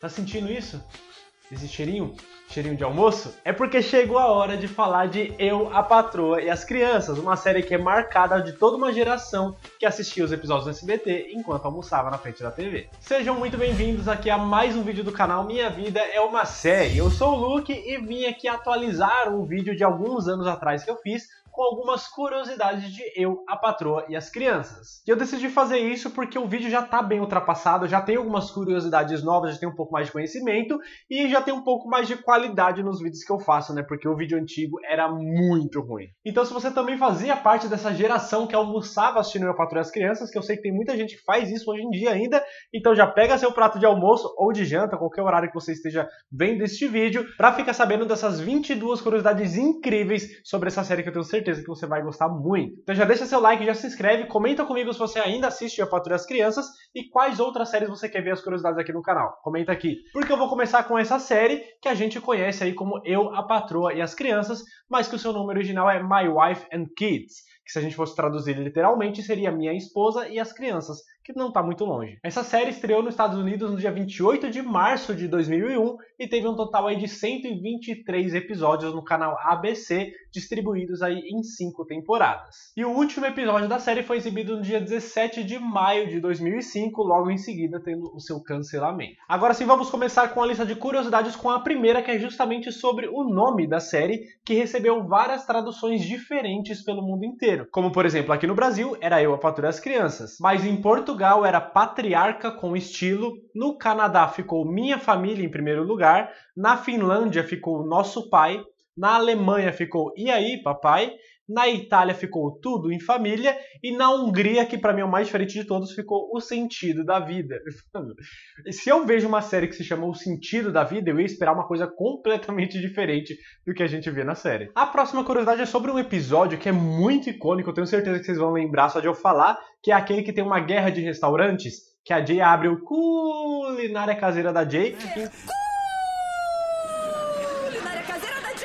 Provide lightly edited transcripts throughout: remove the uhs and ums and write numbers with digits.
Tá sentindo isso? Esse cheirinho? Cheirinho de almoço? É porque chegou a hora de falar de Eu, a Patroa e as Crianças, uma série que é marcada de toda uma geração que assistia os episódios do SBT enquanto almoçava na frente da TV. Sejam muito bem-vindos aqui a mais um vídeo do canal Minha Vida é uma Série. Eu sou o Luke e vim aqui atualizar um vídeo de alguns anos atrás que eu fiz com algumas curiosidades de Eu, a Patroa e as Crianças. E eu decidi fazer isso porque o vídeo já tá bem ultrapassado, já tem algumas curiosidades novas, já tem um pouco mais de conhecimento e já tem um pouco mais de qualidade nos vídeos que eu faço, né? Porque o vídeo antigo era muito ruim. Então se você também fazia parte dessa geração que almoçava assistindo Eu, a Patroa e as Crianças, que eu sei que tem muita gente que faz isso hoje em dia ainda, então já pega seu prato de almoço ou de janta, qualquer horário que você esteja vendo este vídeo, pra ficar sabendo dessas 22 curiosidades incríveis sobre essa série que eu tenho certeza que você vai gostar muito. Então já deixa seu like, já se inscreve, comenta comigo se você ainda assiste Eu, a Patroa e as Crianças e quais outras séries você quer ver as curiosidades aqui no canal. Comenta aqui. Porque eu vou começar com essa série que a gente conhece aí como Eu, a Patroa e as Crianças, mas que o seu nome original é My Wife and Kids, que se a gente fosse traduzir literalmente seria Minha Esposa e as Crianças, que não está muito longe. Essa série estreou nos Estados Unidos no dia 28 de março de 2001 e teve um total aí de 123 episódios no canal ABC, distribuídos aí em 5 temporadas. E o último episódio da série foi exibido no dia 17 de maio de 2005, logo em seguida tendo o seu cancelamento. Agora sim, vamos começar com a lista de curiosidades com a primeira, que é justamente sobre o nome da série, que recebeu várias traduções diferentes pelo mundo inteiro. Como, por exemplo, aqui no Brasil era Eu, a Patroa e as Crianças, mas em Portugal era Patriarca com Estilo, no Canadá ficou Minha Família em primeiro lugar, na Finlândia ficou Nosso Pai, na Alemanha ficou E aí, Papai, na Itália ficou Tudo em Família e na Hungria, que pra mim é o mais diferente de todos, ficou O Sentido da Vida. Se eu vejo uma série que se chama O Sentido da Vida, eu ia esperar uma coisa completamente diferente do que a gente vê na série. A próxima curiosidade é sobre um episódio que é muito icônico, eu tenho certeza que vocês vão lembrar só de eu falar, que é aquele que tem uma guerra de restaurantes, que a Jay abre o Culinária Caseira da Jay.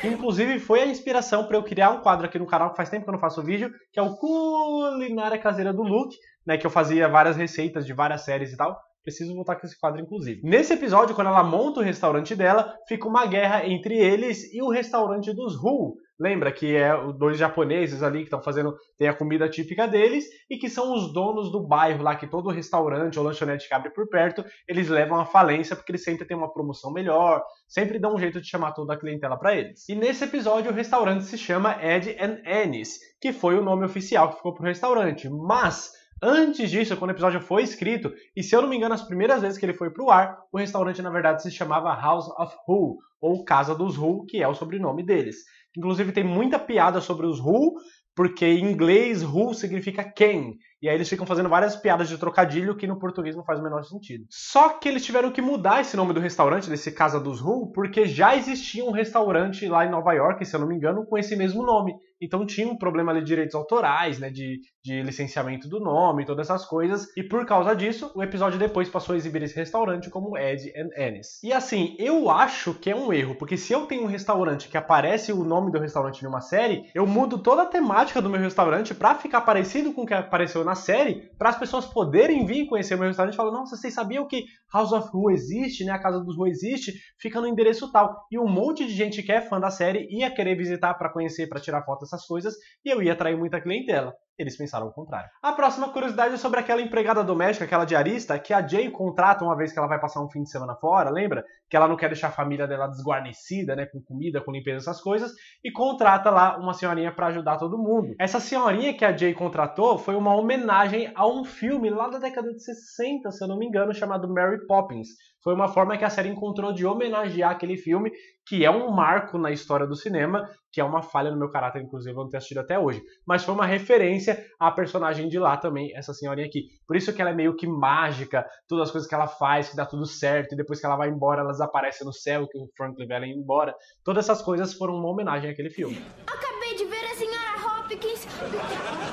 Inclusive foi a inspiração para eu criar um quadro aqui no canal, que faz tempo que eu não faço vídeo, que é o Culinária Caseira do Luke, né, que eu fazia várias receitas de várias séries e tal. Preciso voltar com esse quadro, inclusive. Nesse episódio, quando ela monta o restaurante dela, fica uma guerra entre eles e o restaurante dos Who. Lembra que é os dois japoneses ali que estão fazendo, tem a comida típica deles e que são os donos do bairro lá, que todo restaurante ou lanchonete que abre por perto, eles levam à falência porque eles sempre têm uma promoção melhor, sempre dão um jeito de chamar toda a clientela para eles. E nesse episódio o restaurante se chama Ed and Annie's, que foi o nome oficial que ficou pro restaurante, mas antes disso, quando o episódio foi escrito, e se eu não me engano, as primeiras vezes que ele foi pro ar, o restaurante na verdade se chamava House of Who, ou Casa dos Who, que é o sobrenome deles. Inclusive tem muita piada sobre os Who, porque em inglês Who significa quem. E aí eles ficam fazendo várias piadas de trocadilho que no português não faz o menor sentido. Só que eles tiveram que mudar esse nome do restaurante, desse Casa dos Who, porque já existia um restaurante lá em Nova York, se eu não me engano, com esse mesmo nome. Então tinha um problema ali de direitos autorais, né, de licenciamento do nome, todas essas coisas. E por causa disso, o episódio depois passou a exibir esse restaurante como Ed and Annie's. E assim, eu acho que é um erro, porque se eu tenho um restaurante que aparece o nome do restaurante em uma série, eu mudo toda a temática do meu restaurante pra ficar parecido com o que apareceu na série, para as pessoas poderem vir conhecer o meu restaurante e falar, nossa, vocês sabiam que House of Who existe, né? A Casa dos Who existe, fica no endereço tal. E um monte de gente que é fã da série ia querer visitar para conhecer, para tirar foto dessas coisas, e eu ia atrair muita clientela. Eles pensaram o contrário. A próxima curiosidade é sobre aquela empregada doméstica, aquela diarista, que a Jay contrata uma vez que ela vai passar um fim de semana fora, lembra? Que ela não quer deixar a família dela desguarnecida, né? Com comida, com limpeza, essas coisas, e contrata lá uma senhorinha para ajudar todo mundo. Essa senhorinha que a Jay contratou foi uma homenagem a um filme lá da década de 60, se eu não me engano, chamado Mary Poppins. Foi uma forma que a série encontrou de homenagear aquele filme, que é um marco na história do cinema, que é uma falha no meu caráter, inclusive, eu não ter assistido até hoje. Mas foi uma referência à personagem de lá também, essa senhorinha aqui. Por isso que ela é meio que mágica, todas as coisas que ela faz, que dá tudo certo, e depois que ela vai embora, ela desaparece no céu, que o Frank leva ela embora. Todas essas coisas foram uma homenagem àquele filme. Acabei de ver a senhora Hopkins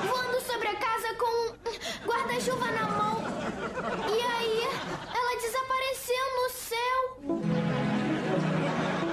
voando sobre a casa com um guarda-chuva na mão. E aí, ela desapareceu no céu.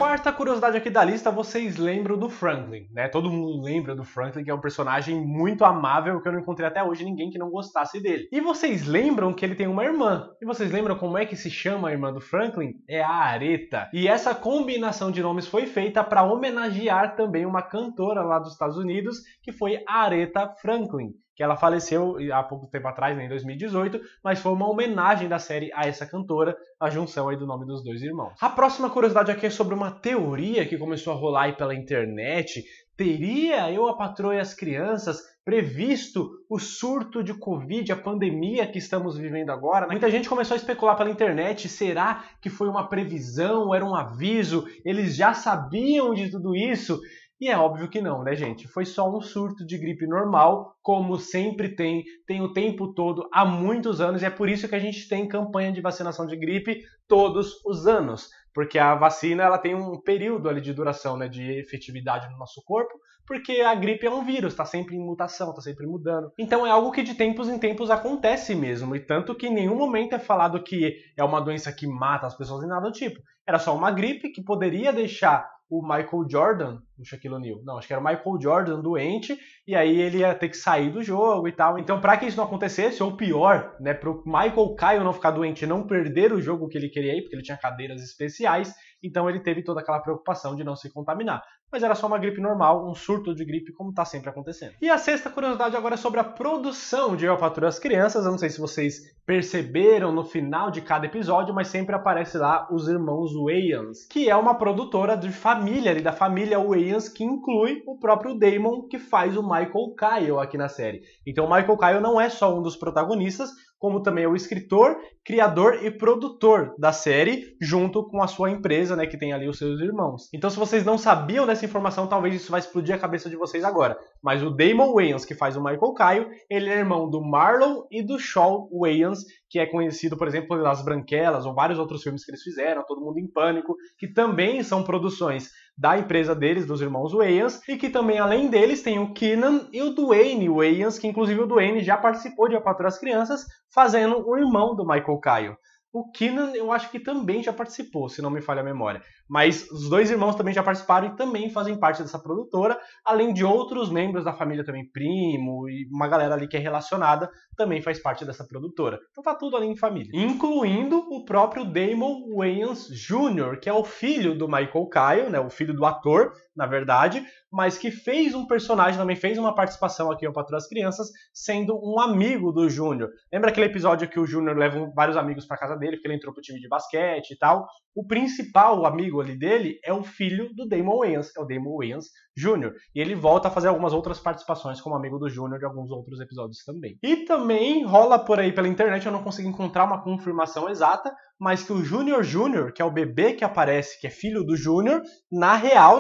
Quarta curiosidade aqui da lista, vocês lembram do Franklin, né? Todo mundo lembra do Franklin, que é um personagem muito amável, que eu não encontrei até hoje ninguém que não gostasse dele. E vocês lembram que ele tem uma irmã. E vocês lembram como é que se chama a irmã do Franklin? É a Aretha. E essa combinação de nomes foi feita para homenagear também uma cantora lá dos Estados Unidos, que foi a Aretha Franklin, que ela faleceu há pouco tempo atrás, né, em 2018, mas foi uma homenagem da série a essa cantora, a junção aí do nome dos dois irmãos. A próxima curiosidade aqui é sobre uma teoria que começou a rolar aí pela internet. Teria Eu, a Patroa e as Crianças previsto o surto de Covid, a pandemia que estamos vivendo agora? Muita gente começou a especular pela internet, será que foi uma previsão, era um aviso, eles já sabiam de tudo isso? E é óbvio que não, né, gente? Foi só um surto de gripe normal, como sempre tem o tempo todo, há muitos anos, e é por isso que a gente tem campanha de vacinação de gripe todos os anos. Porque a vacina ela tem um período ali de duração, né, de efetividade no nosso corpo, porque a gripe é um vírus, está sempre em mutação, está sempre mudando. Então é algo que de tempos em tempos acontece mesmo, e tanto que em nenhum momento é falado que é uma doença que mata as pessoas, nem nada do tipo. Era só uma gripe que poderia deixar o Michael Jordan, o Shaquille O'Neal, não, acho que era o Michael Jordan doente, e aí ele ia ter que sair do jogo e tal. Então, para que isso não acontecesse, ou pior, né, para o Michael Kyle não ficar doente e não perder o jogo que ele queria ir, porque ele tinha cadeiras especiais, então ele teve toda aquela preocupação de não se contaminar. Mas era só uma gripe normal, um surto de gripe, como está sempre acontecendo. E a sexta curiosidade agora é sobre a produção de Eu, a Patroa e as Crianças. Eu não sei se vocês perceberam no final de cada episódio, mas sempre aparece lá os irmãos Wayans, que é uma produtora de família, ali da família Wayans, que inclui o próprio Damon, que faz o Michael Kyle aqui na série. Então o Michael Kyle não é só um dos protagonistas, como também é o escritor, criador e produtor da série, junto com a sua empresa, né, que tem ali os seus irmãos. Então, se vocês não sabiam dessa informação, talvez isso vai explodir a cabeça de vocês agora. Mas o Damon Wayans, que faz o Michael Kyle, ele é irmão do Marlon e do Shawn Wayans, que é conhecido, por exemplo, pelas Branquelas, ou vários outros filmes que eles fizeram, Todo Mundo em Pânico, que também são produções da empresa deles, dos irmãos Wayans, e que também, além deles, tem o Kenan e o Dwayne Wayans, que inclusive o Dwayne já participou de A Patroa e as Crianças, fazendo o irmão do Michael Kyle. O Kenan, eu acho que também já participou, se não me falha a memória. Mas os dois irmãos também já participaram e também fazem parte dessa produtora, além de outros membros da família também, primo e uma galera ali que é relacionada, também faz parte dessa produtora. Então tá tudo ali em família. Incluindo o próprio Damon Wayans Jr., que é o filho do Michael Kyle, né, o filho do ator, na verdade, mas que fez um personagem, também fez uma participação aqui em Patroa e as Crianças, sendo um amigo do Júnior. Lembra aquele episódio que o Júnior leva vários amigos para casa dele, porque ele entrou pro time de basquete e tal? O principal amigo ali dele é o filho do Damon Wayans, que é o Damon Wayans Jr. E ele volta a fazer algumas outras participações como amigo do Júnior de alguns outros episódios também. E também rola por aí pela internet, eu não consegui encontrar uma confirmação exata, mas que o Júnior Jr., que é o bebê que aparece, que é filho do Júnior, na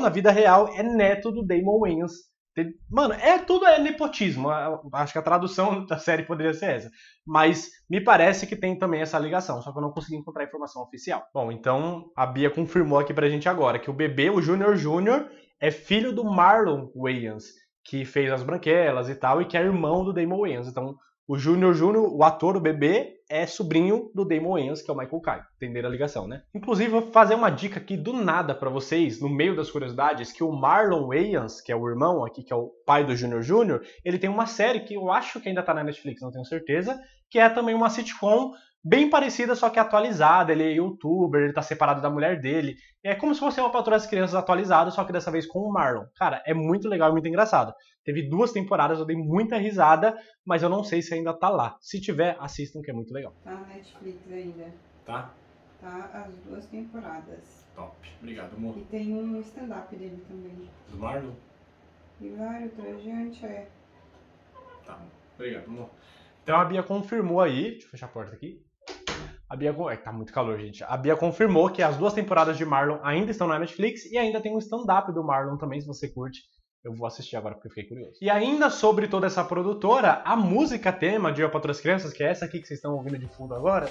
vida real, é neto do Damon Wayans. Mano, tudo é nepotismo. Acho que a tradução da série poderia ser essa. Mas me parece que tem também essa ligação, só que eu não consegui encontrar a informação oficial. Bom, então a Bia confirmou aqui pra gente agora que o bebê, o Júnior Jr., é filho do Marlon Wayans, que fez As Branquelas e tal, e que é irmão do Damon Wayans. Então, o Júnior Jr., o ator, o bebê, é sobrinho do Damon Wayans, que é o Michael Kyle. Entenderam a ligação, né? Inclusive, vou fazer uma dica aqui do nada pra vocês, no meio das curiosidades, que o Marlon Wayans, que é o irmão aqui, que é o pai do Júnior Jr., ele tem uma série que eu acho que ainda tá na Netflix, não tenho certeza, que é também uma sitcom bem parecida, só que atualizada. Ele é youtuber, ele tá separado da mulher dele. É como se fosse Uma Patroa e as Crianças atualizada, só que dessa vez com o Marlon. Cara, é muito legal e muito engraçado. Teve 2 temporadas, eu dei muita risada, mas eu não sei se ainda tá lá. Se tiver, assistam, que é muito legal. Tá na Netflix ainda. Tá? Tá as 2 temporadas. Top. Obrigado, amor. E tem um stand-up dele também. Do Marlon? Hilário, Trajante, é. Tá bom. Obrigado, amor. Então a Bia confirmou aí, deixa eu fechar a porta aqui. A Bia, tá muito calor, gente. A Bia confirmou que as 2 temporadas de Marlon ainda estão na Netflix e ainda tem um stand-up do Marlon também, se você curte. Eu vou assistir agora porque eu fiquei curioso. E ainda sobre toda essa produtora, a música tema de Eu, a Patroa e as Crianças, que é essa aqui que vocês estão ouvindo de fundo agora,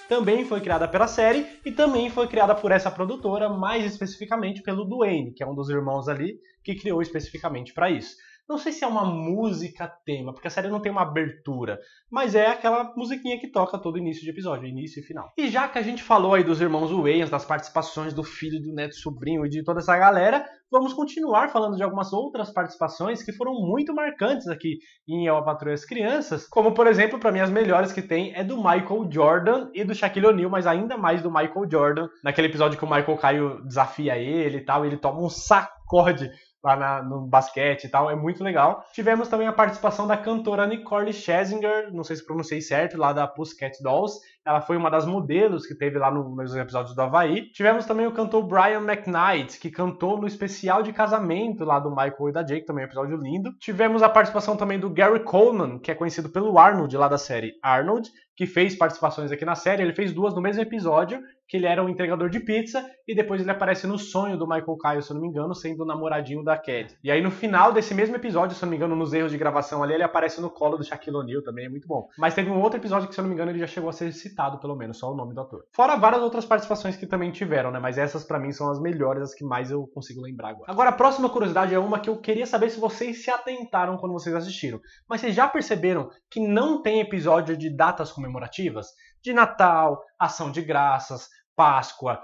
também foi criada pela série e também foi criada por essa produtora, mais especificamente pelo Dwayne, que é um dos irmãos ali, que criou especificamente para isso. Não sei se é uma música tema, porque a série não tem uma abertura, mas é aquela musiquinha que toca todo início de episódio, início e final. E já que a gente falou aí dos irmãos Wayans, das participações do filho, do neto, sobrinho e de toda essa galera, vamos continuar falando de algumas outras participações que foram muito marcantes aqui em Eu, a Patroa e as Crianças, como por exemplo, para mim as melhores que tem é do Michael Jordan e do Shaquille O'Neal, mas ainda mais do Michael Jordan, naquele episódio que o Michael Caio desafia ele e tal, e ele toma um sacode lá no basquete e tal, é muito legal. Tivemos também a participação da cantora Nicole Scherzinger, não sei se pronunciei certo, lá da Pussycat Dolls. Ela foi uma das modelos que teve lá nos episódios do Havaí. Tivemos também o cantor Brian McKnight, que cantou no especial de casamento lá do Michael e da Jake, também um episódio lindo. Tivemos a participação também do Gary Coleman, que é conhecido pelo Arnold, lá da série Arnold, que fez participações aqui na série. Ele fez 2 no mesmo episódio, que ele era um entregador de pizza, e depois ele aparece no sonho do Michael Caio, se eu não me engano, sendo o namoradinho da Cad. E aí no final desse mesmo episódio, se eu não me engano, nos erros de gravação ali, ele aparece no colo do Shaquille O'Neal, também é muito bom. Mas teve um outro episódio que, se eu não me engano, ele já chegou a ser citado, pelo menos, só o nome do ator. Fora várias outras participações que também tiveram, né? Mas essas pra mim são as melhores, as que mais eu consigo lembrar agora. Agora, a próxima curiosidade é uma que eu queria saber se vocês se atentaram quando vocês assistiram. Mas vocês já perceberam que não tem episódio de datas comemorativas? De Natal, Ação de Graças, Páscoa.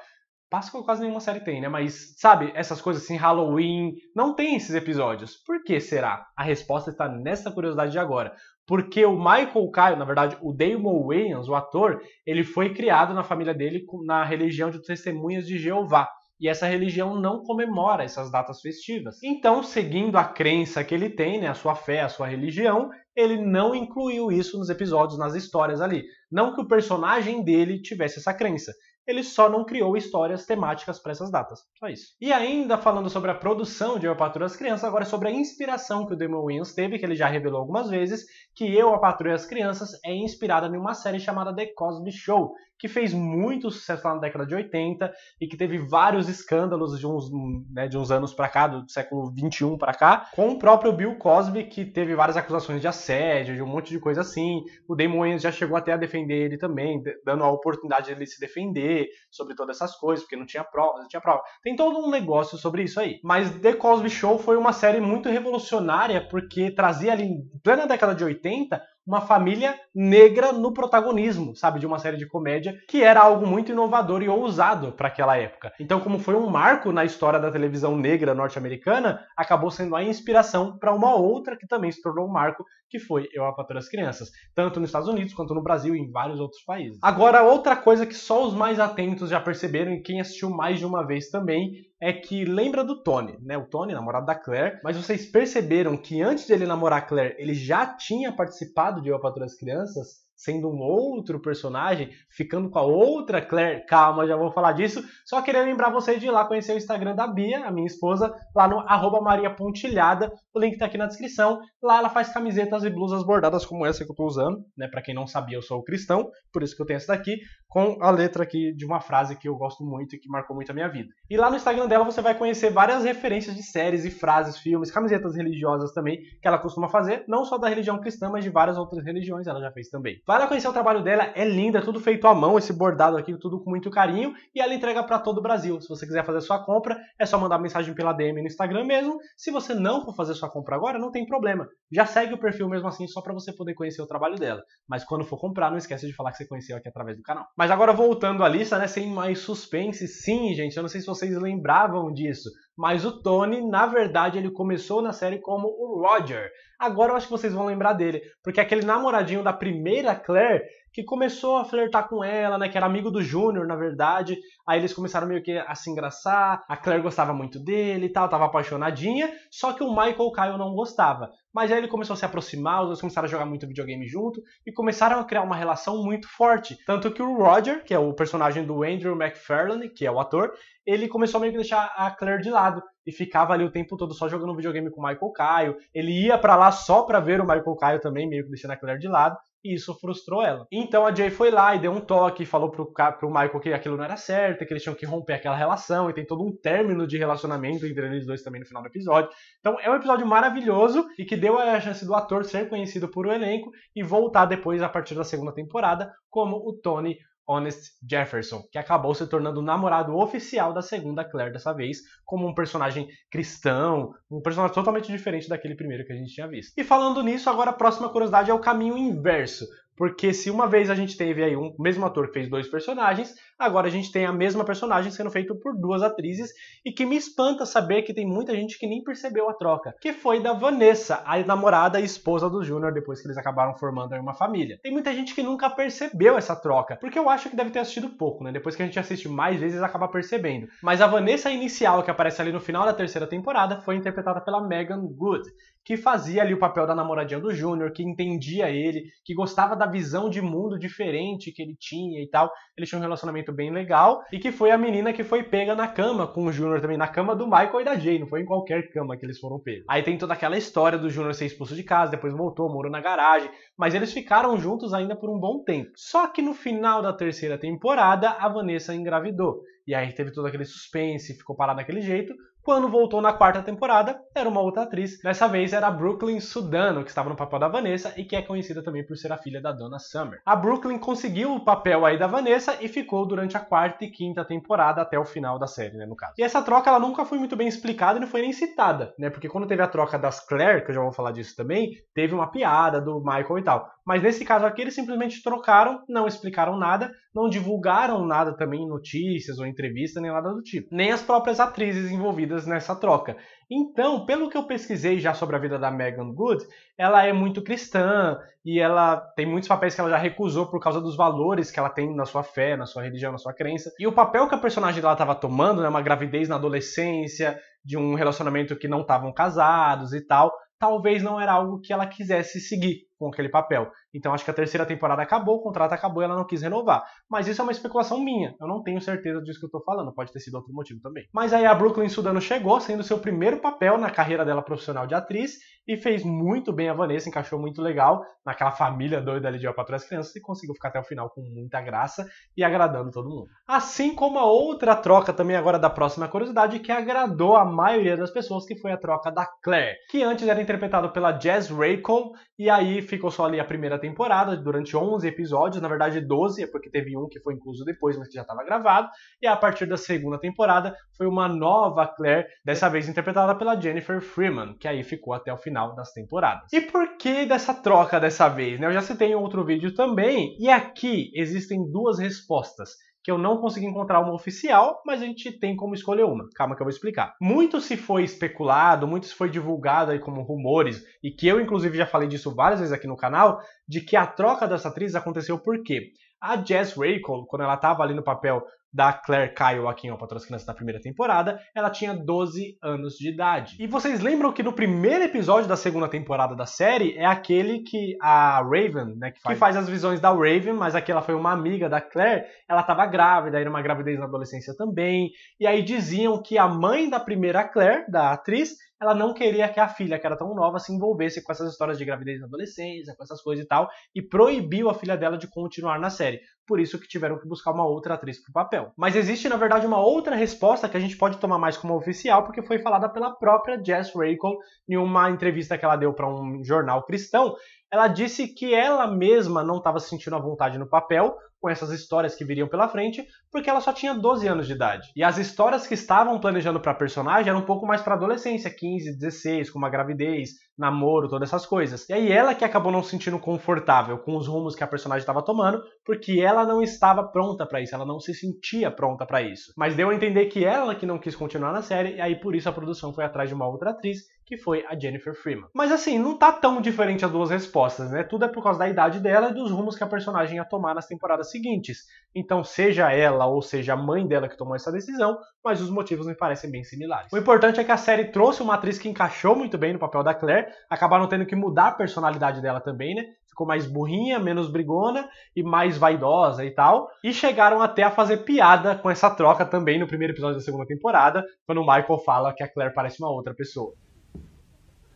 Páscoa quase nenhuma série tem, né? Mas, sabe, essas coisas assim, Halloween, não tem esses episódios. Por que será? A resposta está nessa curiosidade de agora. Porque o Michael Caio, na verdade, o Damon Wayans, o ator, ele foi criado na família dele na religião de Testemunhas de Jeová. E essa religião não comemora essas datas festivas. Então, seguindo a crença que ele tem, né, a sua fé, a sua religião, ele não incluiu isso nos episódios, nas histórias ali. Não que o personagem dele tivesse essa crença. Ele só não criou histórias temáticas para essas datas. Só isso. E ainda falando sobre a produção de Eu, a Patroa e as Crianças, agora sobre a inspiração que o Damon Wayans teve, que ele já revelou algumas vezes, que Eu, a Patroa e as Crianças é inspirada em uma série chamada The Cosby Show, que fez muito sucesso lá na década de 80 e que teve vários escândalos de uns anos pra cá, do século 21 pra cá, com o próprio Bill Cosby, que teve várias acusações de assédio, de um monte de coisa assim. O Damon Wayans já chegou até a defender ele também, dando a oportunidade de ele se defender sobre todas essas coisas, porque não tinha provas, não tinha prova. Tem todo um negócio sobre isso aí. Mas The Cosby Show foi uma série muito revolucionária, porque trazia ali, em plena década de 80, uma família negra no protagonismo, sabe, de uma série de comédia, que era algo muito inovador e ousado para aquela época. Então, como foi um marco na história da televisão negra norte-americana, acabou sendo a inspiração para uma outra que também se tornou um marco, que foi Eu, a Patroa e as Crianças, tanto nos Estados Unidos quanto no Brasil e em vários outros países. Agora, outra coisa que só os mais atentos já perceberam, e quem assistiu mais de uma vez também, é que lembra do Tony, né? O Tony, namorado da Claire, mas vocês perceberam que antes de ele namorar a Claire, ele já tinha participado de Eu, a Patroa e as Crianças, sendo um outro personagem, ficando com a outra Claire. Calma, já vou falar disso. Só queria lembrar vocês de ir lá conhecer o Instagram da Bia, a minha esposa, lá no @mariapontilhada. O link tá aqui na descrição. Lá ela faz camisetas e blusas bordadas como essa que eu tô usando, né? Pra quem não sabia, eu sou cristão, por isso que eu tenho essa daqui, com a letra aqui de uma frase que eu gosto muito e que marcou muito a minha vida. E lá no Instagram dela você vai conhecer várias referências de séries e frases, filmes, camisetas religiosas também, que ela costuma fazer, não só da religião cristã, mas de várias outras religiões ela já fez também. Vai lá conhecer o trabalho dela, é lindo, é tudo feito à mão, esse bordado aqui, tudo com muito carinho, e ela entrega para todo o Brasil. Se você quiser fazer sua compra, é só mandar mensagem pela DM no Instagram mesmo. Se você não for fazer sua compra agora, não tem problema. Já segue o perfil mesmo assim, só para você poder conhecer o trabalho dela. Mas quando for comprar, não esquece de falar que você conheceu aqui através do canal. Mas agora voltando à lista, né, sem mais suspense, sim, gente, eu não sei se vocês lembravam disso, mas o Tony, na verdade, ele começou na série como o Roger. Agora eu acho que vocês vão lembrar dele, porque aquele namoradinho da primeira Claire, que começou a flertar com ela, né, que era amigo do Júnior, na verdade, aí eles começaram meio que a se engraçar, a Claire gostava muito dele e tal, tava apaixonadinha, só que o Michael Caio não gostava. Mas aí ele começou a se aproximar, os dois começaram a jogar muito videogame junto, e começaram a criar uma relação muito forte. Tanto que o Roger, que é o personagem do Andrew McFarlane, que é o ator, ele começou a meio que deixar a Claire de lado, e ficava ali o tempo todo só jogando videogame com o Michael Caio, ele ia pra lá só pra ver o Michael Caio também, meio que deixando a Claire de lado, e isso frustrou ela. Então a Jay foi lá e deu um toque, falou pro Michael que aquilo não era certo, que eles tinham que romper aquela relação, e tem todo um término de relacionamento entre eles dois também no final do episódio. Então é um episódio maravilhoso e que deu a chance do ator ser conhecido por o elenco e voltar depois, a partir da segunda temporada, como o Tony Honest Jefferson, que acabou se tornando o namorado oficial da segunda Claire dessa vez, como um personagem cristão, um personagem totalmente diferente daquele primeiro que a gente tinha visto. E falando nisso, agora a próxima curiosidade é o caminho inverso. Porque se uma vez a gente teve aí o mesmo ator que fez 2 personagens, agora a gente tem a mesma personagem sendo feita por 2 atrizes, e que me espanta saber que tem muita gente que nem percebeu a troca, que foi da Vanessa, a namorada e esposa do Junior, depois que eles acabaram formando aí uma família. Tem muita gente que nunca percebeu essa troca, porque eu acho que deve ter assistido pouco, né? Depois que a gente assiste mais vezes, acaba percebendo. Mas a Vanessa inicial, que aparece ali no final da 3ª temporada, foi interpretada pela Meagan Good, que fazia ali o papel da namoradinha do Junior, que entendia ele, que gostava da visão de mundo diferente que ele tinha e tal. Eles tinham um relacionamento bem legal, e que foi a menina que foi pega na cama com o Junior também, na cama do Michael e da Jay, não foi em qualquer cama que eles foram pegos. Aí tem toda aquela história do Junior ser expulso de casa, depois voltou, morou na garagem, mas eles ficaram juntos ainda por um bom tempo. Só que no final da 3ª temporada, a Vanessa engravidou. E aí teve todo aquele suspense, ficou parado daquele jeito. Quando voltou na 4ª temporada, era uma outra atriz. Dessa vez era a Brooklyn Sudano, que estava no papel da Vanessa e que é conhecida também por ser a filha da Donna Summer. A Brooklyn conseguiu o papel aí da Vanessa e ficou durante a 4ª e 5ª temporada até o final da série, né, no caso. E essa troca ela nunca foi muito bem explicada e não foi nem citada, né? Porque quando teve a troca das Claire, que eu já vou falar disso também, teve uma piada do Michael e tal. Mas nesse caso aqui eles simplesmente trocaram, não explicaram nada, não divulgaram nada também em notícias ou entrevistas, nem nada do tipo. Nem as próprias atrizes envolvidas nessa troca. Então, pelo que eu pesquisei já sobre a vida da Meagan Good, ela é muito cristã e ela tem muitos papéis que ela já recusou por causa dos valores que ela tem na sua fé, na sua religião, na sua crença. E o papel que a personagem dela estava tomando, né, uma gravidez na adolescência, de um relacionamento que não estavam casados e tal, talvez não era algo que ela quisesse seguir com aquele papel. Então acho que a 3ª temporada acabou, o contrato acabou e ela não quis renovar. Mas isso é uma especulação minha, eu não tenho certeza disso que eu tô falando, pode ter sido outro motivo também. Mas aí a Brooklyn Sudano chegou, sendo seu primeiro papel na carreira dela profissional de atriz, e fez muito bem a Vanessa, encaixou muito legal naquela família doida ali de Eu, Patroa e as Crianças, e conseguiu ficar até o final com muita graça e agradando todo mundo. Assim como a outra troca também agora da próxima curiosidade, que agradou a maioria das pessoas, que foi a troca da Claire, que antes era interpretada pela Jess Raycole, e aí ficou só ali a 1ª temporada, durante 11 episódios, na verdade 12, é porque teve um que foi incluso depois, mas que já estava gravado, e a partir da 2ª temporada foi uma nova Claire, dessa vez interpretada pela Jennifer Freeman, que aí ficou até o final das temporadas. E por que dessa troca dessa vez, né? Eu já citei em outro vídeo também, e aqui existem 2 respostas, que eu não consegui encontrar uma oficial, mas a gente tem como escolher uma. Calma que eu vou explicar. Muito se foi especulado, muito se foi divulgado aí como rumores, e que eu inclusive já falei disso várias vezes aqui no canal, de que a troca dessa atriz aconteceu por quê? A Jess Raycole, quando ela estava ali no papel da Claire Kyle aqui em Uma Patroa e as Crianças da 1ª temporada, ela tinha 12 anos de idade. E vocês lembram que no primeiro episódio da 2ª temporada da série é aquele que a Raven, né, que faz as visões da Raven, mas aqui ela foi uma amiga da Claire, ela estava grávida, era uma gravidez na adolescência também, e aí diziam que a mãe da primeira Claire, da atriz, ela não queria que a filha, que era tão nova, se envolvesse com essas histórias de gravidez na adolescência, com essas coisas e tal, e proibiu a filha dela de continuar na série. Por isso que tiveram que buscar uma outra atriz pro papel. Mas existe, na verdade, uma outra resposta que a gente pode tomar mais como oficial, porque foi falada pela própria Jess Raycole em uma entrevista que ela deu para um jornal cristão. Ela disse que ela mesma não estava se sentindo à vontade no papel, com essas histórias que viriam pela frente, porque ela só tinha 12 anos de idade. E as histórias que estavam planejando para a personagem eram um pouco mais para adolescência, 15, 16, com uma gravidez, namoro, todas essas coisas. E aí ela que acabou não se sentindo confortável com os rumos que a personagem estava tomando, porque ela não estava pronta para isso, ela não se sentia pronta para isso. Mas deu a entender que ela que não quis continuar na série, e aí por isso a produção foi atrás de uma outra atriz, que foi a Jennifer Freeman. Mas assim, não tá tão diferente as 2 respostas, né? Tudo é por causa da idade dela e dos rumos que a personagem ia tomar nas temporadas seguintes. Então, seja ela ou seja a mãe dela que tomou essa decisão, mas os motivos me parecem bem similares. O importante é que a série trouxe uma atriz que encaixou muito bem no papel da Claire, acabaram tendo que mudar a personalidade dela também, né? Ficou mais burrinha, menos brigona e mais vaidosa e tal. E chegaram até a fazer piada com essa troca também no primeiro episódio da 2ª temporada, quando o Michael fala que a Claire parece uma outra pessoa.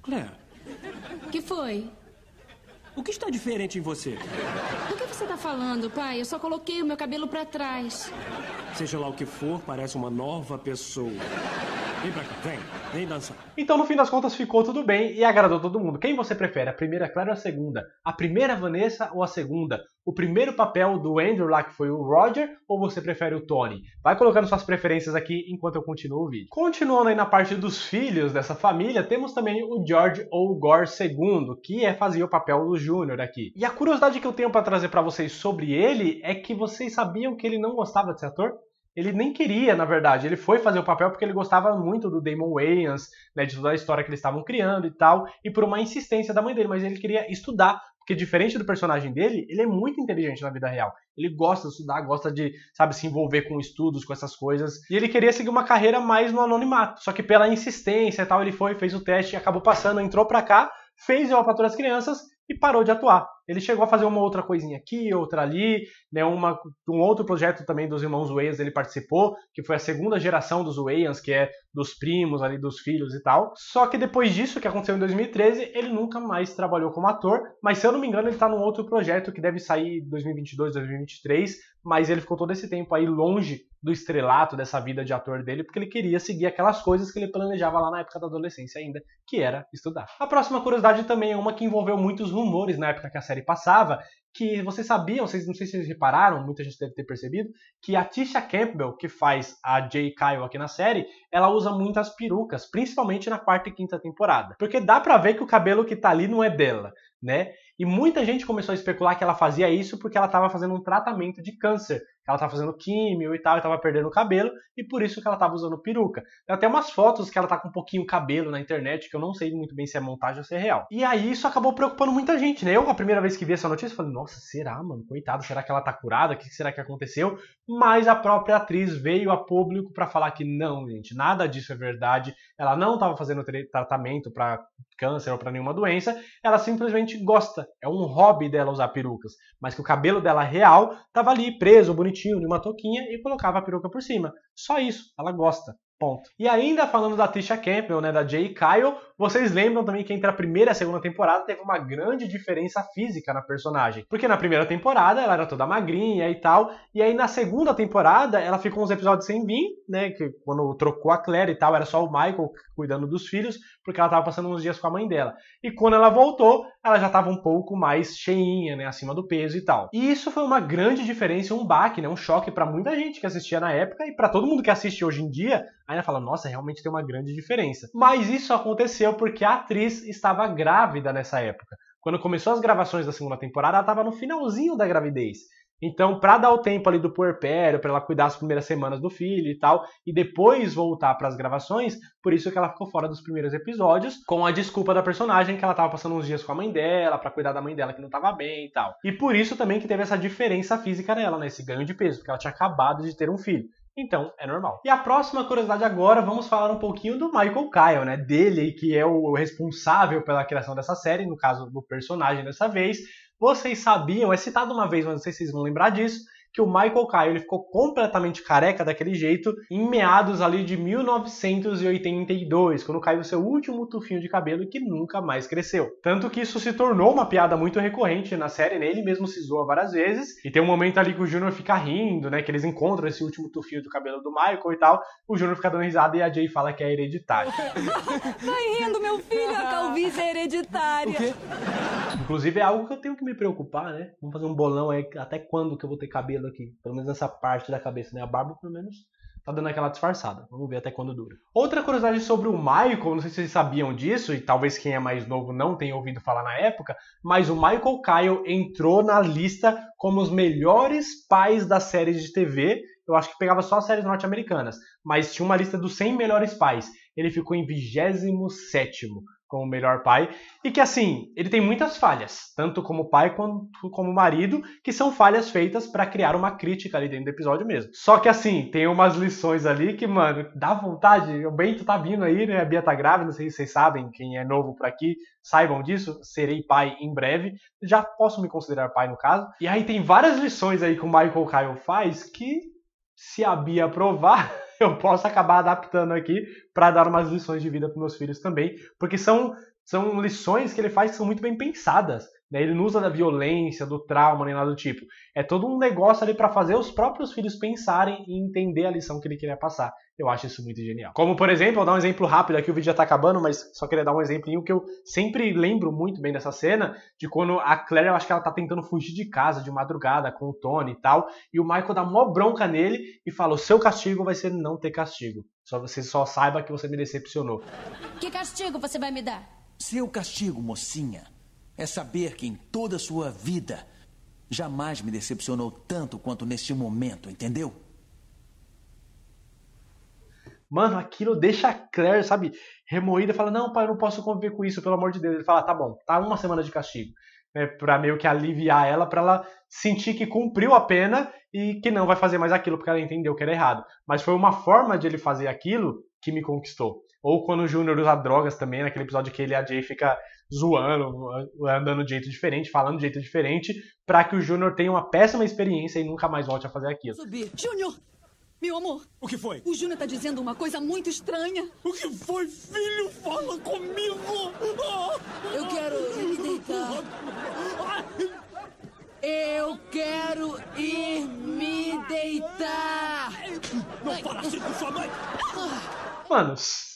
Claire. O que foi? O que está diferente em você? Do que você está falando, pai? Eu só coloquei o meu cabelo para trás. Seja lá o que for, parece uma nova pessoa. Vem pra cá, vem dançar. Então, no fim das contas, ficou tudo bem e agradou todo mundo. Quem você prefere? A primeira Claire ou a segunda? A primeira Vanessa ou a segunda? O primeiro papel do Andrew lá, que foi o Roger, ou você prefere o Tony? Vai colocando suas preferências aqui enquanto eu continuo o vídeo. Continuando aí na parte dos filhos dessa família, temos também o George ou Gore II, que fazia o papel do Júnior aqui. E a curiosidade que eu tenho para trazer para vocês sobre ele é que vocês sabiam que ele não gostava de ser ator? Ele nem queria, na verdade. Ele foi fazer o papel porque ele gostava muito do Damon Wayans, né, de toda a história que eles estavam criando e tal, e por uma insistência da mãe dele, mas ele queria estudar. Porque diferente do personagem dele, ele é muito inteligente na vida real. Ele gosta de estudar, gosta de, sabe, se envolver com estudos, com essas coisas. E ele queria seguir uma carreira mais no anonimato. Só que pela insistência e tal, ele foi, fez o teste, acabou passando, entrou pra cá, fez Eu, a Patroa das Crianças e parou de atuar. Ele chegou a fazer uma outra coisinha aqui, outra ali, né, um outro projeto também dos irmãos Wayans ele participou, que foi a segunda geração dos Wayans, que é dos primos ali, dos filhos e tal. Só que depois disso, que aconteceu em 2013, ele nunca mais trabalhou como ator, mas se eu não me engano ele tá num outro projeto que deve sair em 2022, 2023, mas ele ficou todo esse tempo aí longe do estrelato dessa vida de ator dele, porque ele queria seguir aquelas coisas que ele planejava lá na época da adolescência ainda, que era estudar. A próxima curiosidade também é uma que envolveu muitos rumores na época que a série passava, que vocês sabiam, não sei se vocês repararam, muita gente deve ter percebido, que a Tisha Campbell, que faz a Jay Kyle aqui na série, ela usa muitas perucas, principalmente na quarta e quinta temporada. Porque dá pra ver que o cabelo que tá ali não é dela, né? E muita gente começou a especular que ela fazia isso porque ela estava fazendo um tratamento de câncer. Ela estava fazendo químio e tal, e estava perdendo o cabelo, e por isso que ela estava usando peruca. Tem até umas fotos que ela tá com um pouquinho de cabelo na internet, que eu não sei muito bem se é montagem ou se é real. E aí isso acabou preocupando muita gente, né? Eu, a primeira vez que vi essa notícia, falei, nossa, será, mano? Coitada, será que ela tá curada? O que será que aconteceu? Mas a própria atriz veio a público para falar que não, gente, nada disso é verdade. Ela não estava fazendo tratamento para câncer ou para nenhuma doença, ela simplesmente gosta. É um hobby dela usar perucas. Mas que o cabelo dela real tava ali preso, bonitinho, numa touquinha e colocava a peruca por cima. Só isso, ela gosta. Ponto. E ainda falando da Tisha Campbell, né, da Jay Kyle, vocês lembram também que entre a primeira e a segunda temporada teve uma grande diferença física na personagem. Porque na primeira temporada ela era toda magrinha e tal, e aí na segunda temporada ela ficou uns episódios sem vir, né, que quando trocou a Claire e tal, era só o Michael cuidando dos filhos, porque ela tava passando uns dias com a mãe dela. E quando ela voltou, ela já tava um pouco mais cheinha, né, acima do peso e tal. E isso foi uma grande diferença, um baque, né, um choque pra muita gente que assistia na época e pra todo mundo que assiste hoje em dia, ainda fala, nossa, realmente tem uma grande diferença. Mas isso aconteceu porque a atriz estava grávida nessa época. Quando começou as gravações da segunda temporada, ela estava no finalzinho da gravidez. Então, para dar o tempo ali do puerpério, para ela cuidar das primeiras semanas do filho e tal, e depois voltar para as gravações, por isso que ela ficou fora dos primeiros episódios, com a desculpa da personagem que ela estava passando uns dias com a mãe dela, para cuidar da mãe dela que não estava bem e tal. E por isso também que teve essa diferença física nela, né, esse ganho de peso, porque ela tinha acabado de ter um filho. Então, é normal. E a próxima curiosidade agora, vamos falar um pouquinho do Michael Kyle, né? Dele, que é o responsável pela criação dessa série, no caso do personagem dessa vez. Vocês sabiam, é citado uma vez, mas não sei se vocês vão lembrar disso, que o Michael Kyle ele ficou completamente careca daquele jeito em meados ali de 1982, quando caiu o seu último tufinho de cabelo e que nunca mais cresceu. Tanto que isso se tornou uma piada muito recorrente na série, né? Ele mesmo se zoa várias vezes, e tem um momento ali que o Junior fica rindo, né? Que eles encontram esse último tufinho do cabelo do Michael e tal, o Junior fica dando risada e a Jay fala que é hereditário. Vai rindo, meu filho, a calvície é hereditária. O quê? Inclusive é algo que eu tenho que me preocupar, né? Vamos fazer um bolão aí, até quando que eu vou ter cabelo aqui? Pelo menos nessa parte da cabeça, né? A barba, pelo menos, tá dando aquela disfarçada. Vamos ver até quando dura. Outra curiosidade sobre o Michael, não sei se vocês sabiam disso, e talvez quem é mais novo não tenha ouvido falar na época, mas o Michael Kyle entrou na lista como os melhores pais das séries de TV. Eu acho que pegava só as séries norte-americanas, mas tinha uma lista dos 100 melhores pais. Ele ficou em 27º como melhor pai, e que assim, ele tem muitas falhas, tanto como pai quanto como marido, que são falhas feitas pra criar uma crítica ali dentro do episódio mesmo. Só que assim, tem umas lições ali que, mano, dá vontade, o Bento tá vindo aí, né, a Bia tá grávida, não sei se vocês sabem, quem é novo por aqui, saibam disso, serei pai em breve, já posso me considerar pai no caso, e aí tem várias lições aí que o Michael Kyle faz que, se a Bia aprovar, eu posso acabar adaptando aqui para dar umas lições de vida para meus filhos também, porque são lições que ele faz que são muito bem pensadas. né? Ele não usa da violência, do trauma, nem nada do tipo. É todo um negócio ali pra fazer os próprios filhos pensarem e entender a lição que ele queria passar. Eu acho isso muito genial. Como, por exemplo, vou dar um exemplo rápido aqui, o vídeo já tá acabando, mas só queria dar um exemplinho que eu sempre lembro muito bem dessa cena, de quando a Claire, eu acho que ela tá tentando fugir de casa de madrugada com o Tony e tal, e o Michael dá mó bronca nele e fala, o seu castigo vai ser não ter castigo. Você só saiba que você me decepcionou. Que castigo você vai me dar? Seu castigo, mocinha, é saber que em toda a sua vida jamais me decepcionou tanto quanto neste momento, entendeu? Mano, aquilo deixa a Claire, sabe, remoída, fala, não, pai, eu não posso conviver com isso, pelo amor de Deus. Ele fala, tá bom, tá 1 semana de castigo, né, pra meio que aliviar ela, pra ela sentir que cumpriu a pena e que não vai fazer mais aquilo, porque ela entendeu que era errado. Mas foi uma forma de ele fazer aquilo que me conquistou. Ou quando o Junior usa drogas também, naquele episódio que ele e a Jay fica zoando, andando de jeito diferente, falando de jeito diferente, pra que o Junior tenha uma péssima experiência e nunca mais volte a fazer aquilo. Subir. Júnior! Meu amor, O que foi? o Júnior tá dizendo uma coisa muito estranha. O que foi, filho? Fala comigo! Eu quero ir me deitar. Eu quero ir me deitar. Não fala assim com sua mãe! Mano,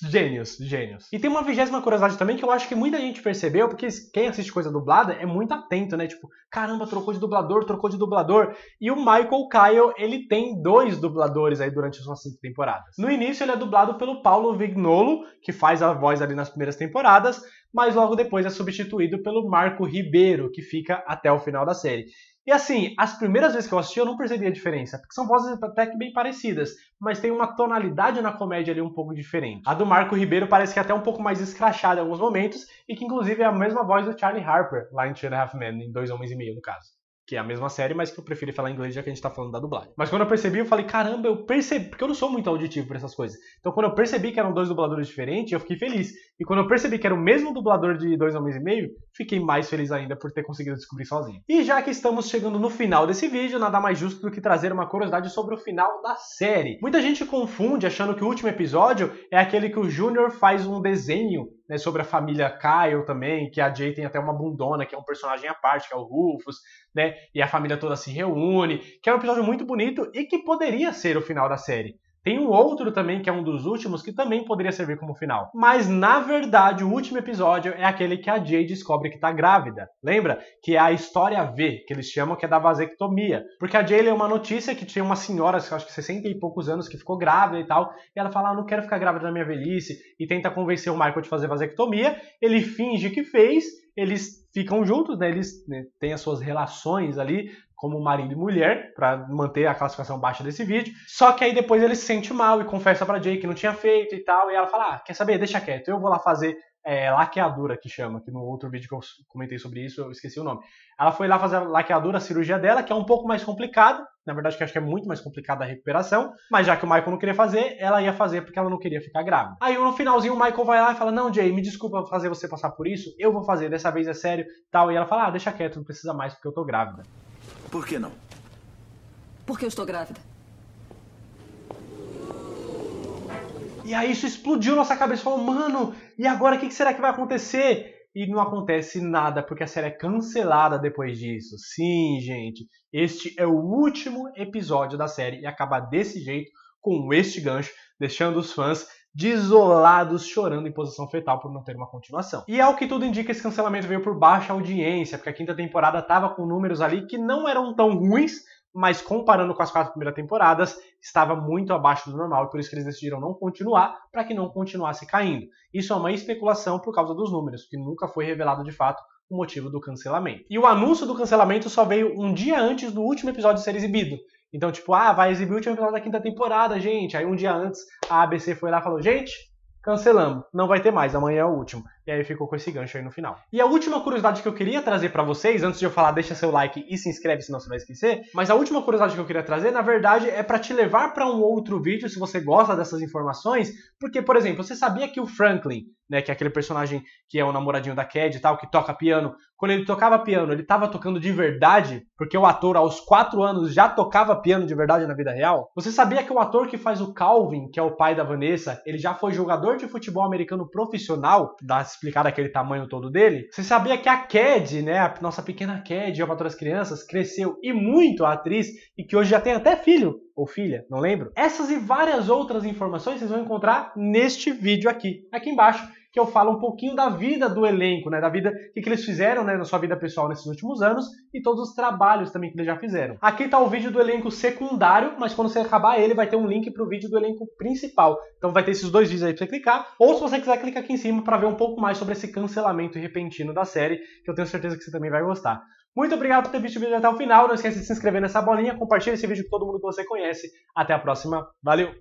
gênios, gênios. E tem uma 20ª curiosidade também que eu acho que muita gente percebeu, porque quem assiste coisa dublada é muito atento, né? Tipo, caramba, trocou de dublador. E o Michael Kyle, ele tem 2 dubladores aí durante as suas 5 temporadas. No início ele é dublado pelo Paulo Vignolo, que faz a voz ali nas primeiras temporadas, mas logo depois é substituído pelo Marco Ribeiro, que fica até o final da série. E assim, as primeiras vezes que eu assisti eu não percebi a diferença, porque são vozes até que bem parecidas, mas tem uma tonalidade na comédia ali um pouco diferente. A do Marco Ribeiro parece que é até um pouco mais escrachada em alguns momentos, e que inclusive é a mesma voz do Charlie Harper, lá em Two and a Half Men, em 2 Homens e Meio, no caso. Que é a mesma série, mas que eu prefiro falar em inglês já que a gente tá falando da dublagem. Mas quando eu percebi, eu falei, caramba, eu percebi, porque eu não sou muito auditivo pra essas coisas. Então quando eu percebi que eram 2 dubladores diferentes, eu fiquei feliz. E quando eu percebi que era o mesmo dublador de 2 Homens e Meio, fiquei mais feliz ainda por ter conseguido descobrir sozinho. E já que estamos chegando no final desse vídeo, nada mais justo do que trazer uma curiosidade sobre o final da série. Muita gente confunde achando que o último episódio é aquele que o Junior faz um desenho, né, sobre a família Kyle também, que a Jay tem até uma bundona, que é um personagem à parte, que é o Rufus, né, e a família toda se reúne, que é um episódio muito bonito e que poderia ser o final da série. Tem um outro também, que é um dos últimos, que também poderia servir como final. Mas, na verdade, o último episódio é aquele que a Jay descobre que tá grávida. Lembra? Que é a história V, que eles chamam, que é da vasectomia. Porque a Jay lê uma notícia que tinha uma senhora, acho que 60 e poucos anos, que ficou grávida e tal, e ela fala, não quero ficar grávida na minha velhice, e tenta convencer o Michael de fazer vasectomia. Ele finge que fez, eles ficam juntos, né? Eles, né, têm as suas relações ali, como marido e mulher, pra manter a classificação baixa desse vídeo. Só que aí depois ele se sente mal e confessa pra Jay que não tinha feito e tal, e ela fala, ah, quer saber, deixa quieto, eu vou lá fazer laqueadura, que chama, que no outro vídeo que eu comentei sobre isso, eu esqueci o nome. Ela foi lá fazer a laqueadura, a cirurgia dela, que é um pouco mais complicada, na verdade que eu acho que é muito mais complicada a recuperação, mas já que o Michael não queria fazer, ela ia fazer porque ela não queria ficar grávida. Aí no finalzinho o Michael vai lá e fala, não, Jay, me desculpa fazer você passar por isso, eu vou fazer, dessa vez é sério, tal, e ela fala, ah, deixa quieto, não precisa mais porque eu tô grávida. Por que não? Porque eu estou grávida. E aí isso explodiu nossa cabeça, falou, mano, e agora o que será que vai acontecer? E não acontece nada, porque a série é cancelada depois disso. Sim, gente, este é o último episódio da série e acaba desse jeito, com este gancho, deixando os fãs desolados, chorando em posição fetal por não ter uma continuação. E ao que tudo indica, esse cancelamento veio por baixa audiência, porque a 5ª temporada estava com números ali que não eram tão ruins, mas comparando com as 4 primeiras temporadas, estava muito abaixo do normal, e por isso que eles decidiram não continuar, para que não continuasse caindo. Isso é uma especulação por causa dos números, que nunca foi revelado de fato o motivo do cancelamento. E o anúncio do cancelamento só veio um dia antes do último episódio ser exibido. Então, tipo, vai exibir o último episódio da 5ª temporada, gente. Aí um dia antes, a ABC foi lá e falou, gente, cancelamos, não vai ter mais, amanhã é o último. E aí ficou com esse gancho aí no final. E a última curiosidade que eu queria trazer pra vocês, antes de eu falar, deixa seu like e se inscreve, senão você vai esquecer, mas a última curiosidade que eu queria trazer, na verdade, é pra te levar pra um outro vídeo, se você gosta dessas informações, porque, por exemplo, você sabia que o Franklin, né, que é aquele personagem que é o namoradinho da Cad e tal, que toca piano, quando ele tocava piano, ele tava tocando de verdade, porque o ator aos 4 anos já tocava piano de verdade na vida real? Você sabia que o ator que faz o Calvin, que é o pai da Vanessa, ele já foi jogador de futebol americano profissional das explicar daquele tamanho todo dele. Você sabia que a Cad, né, a nossa pequena Cad, a Patroa das Crianças, cresceu e muito a atriz e que hoje já tem até filho ou filha, não lembro? Essas e várias outras informações vocês vão encontrar neste vídeo aqui embaixo, que eu falo um pouquinho da vida do elenco, né, da vida que eles fizeram, né, na sua vida pessoal nesses últimos anos e todos os trabalhos também que eles já fizeram. Aqui tá o vídeo do elenco secundário, mas quando você acabar ele vai ter um link pro vídeo do elenco principal. Então vai ter esses dois vídeos aí pra você clicar, ou se você quiser clicar aqui em cima para ver um pouco mais sobre esse cancelamento repentino da série, que eu tenho certeza que você também vai gostar. Muito obrigado por ter visto o vídeo até o final, não esqueça de se inscrever nessa bolinha, compartilhe esse vídeo com todo mundo que você conhece. Até a próxima, valeu!